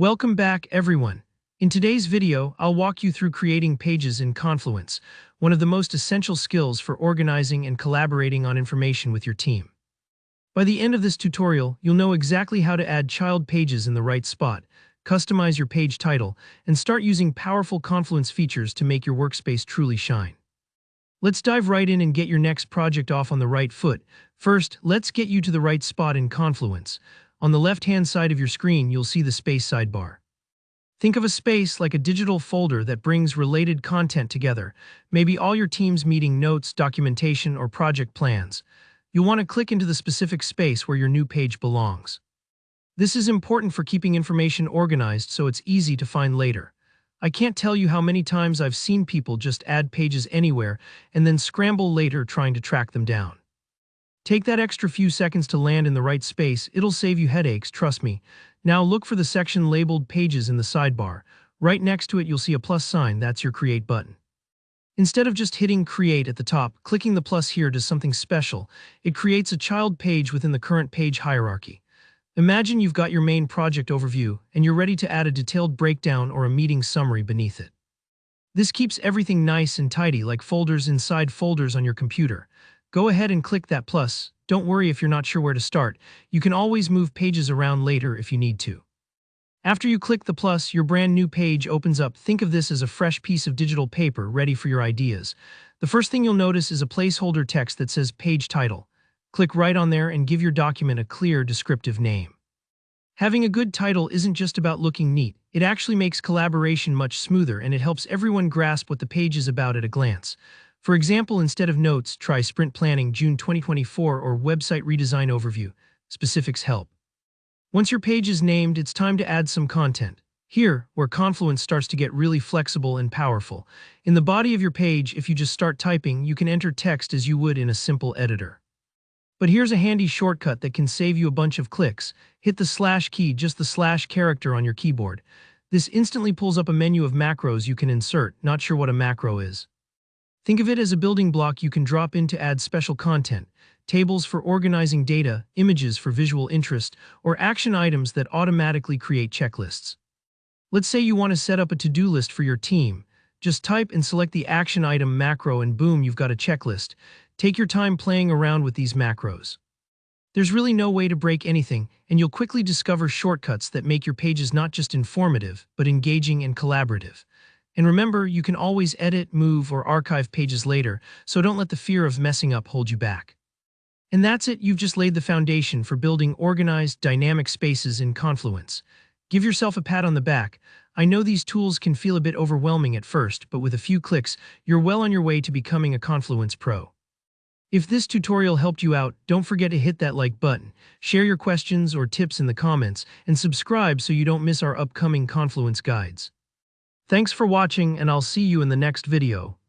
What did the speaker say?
Welcome back, everyone. In today's video, I'll walk you through creating pages in Confluence, one of the most essential skills for organizing and collaborating on information with your team. By the end of this tutorial, you'll know exactly how to add child pages in the right spot, customize your page title, and start using powerful Confluence features to make your workspace truly shine. Let's dive right in and get your next project off on the right foot. First, let's get you to the right spot in Confluence. On the left-hand side of your screen, you'll see the Space sidebar. Think of a space like a digital folder that brings related content together, maybe all your team's meeting notes, documentation, or project plans. You'll want to click into the specific space where your new page belongs. This is important for keeping information organized so it's easy to find later. I can't tell you how many times I've seen people just add pages anywhere and then scramble later trying to track them down. Take that extra few seconds to land in the right space, it'll save you headaches, trust me. Now look for the section labeled Pages in the sidebar. Right next to it you'll see a plus sign, that's your Create button. Instead of just hitting Create at the top, clicking the plus here does something special. It creates a child page within the current page hierarchy. Imagine you've got your main project overview, and you're ready to add a detailed breakdown or a meeting summary beneath it. This keeps everything nice and tidy, like folders inside folders on your computer. Go ahead and click that plus. Don't worry if you're not sure where to start. You can always move pages around later if you need to. After you click the plus, your brand new page opens up. Think of this as a fresh piece of digital paper ready for your ideas. The first thing you'll notice is a placeholder text that says Page Title. Click right on there and give your document a clear, descriptive name. Having a good title isn't just about looking neat. It actually makes collaboration much smoother, and it helps everyone grasp what the page is about at a glance. For example, instead of Notes, try Sprint Planning June 2024 or Website Redesign Overview. Specifics help. Once your page is named, it's time to add some content. Here, where Confluence starts to get really flexible and powerful. In the body of your page, if you just start typing, you can enter text as you would in a simple editor. But here's a handy shortcut that can save you a bunch of clicks. Hit the slash key, just the slash character on your keyboard. This instantly pulls up a menu of macros you can insert. Not sure what a macro is? Think of it as a building block you can drop in to add special content, tables for organizing data, images for visual interest, or action items that automatically create checklists. Let's say you want to set up a to-do list for your team. Just type and select the action item macro and boom, you've got a checklist. Take your time playing around with these macros. There's really no way to break anything, and you'll quickly discover shortcuts that make your pages not just informative, but engaging and collaborative. And remember, you can always edit, move, or archive pages later, so don't let the fear of messing up hold you back. And that's it, you've just laid the foundation for building organized, dynamic spaces in Confluence. Give yourself a pat on the back. I know these tools can feel a bit overwhelming at first, but with a few clicks, you're well on your way to becoming a Confluence pro. If this tutorial helped you out, don't forget to hit that like button, share your questions or tips in the comments, and subscribe so you don't miss our upcoming Confluence guides. Thanks for watching, and I'll see you in the next video.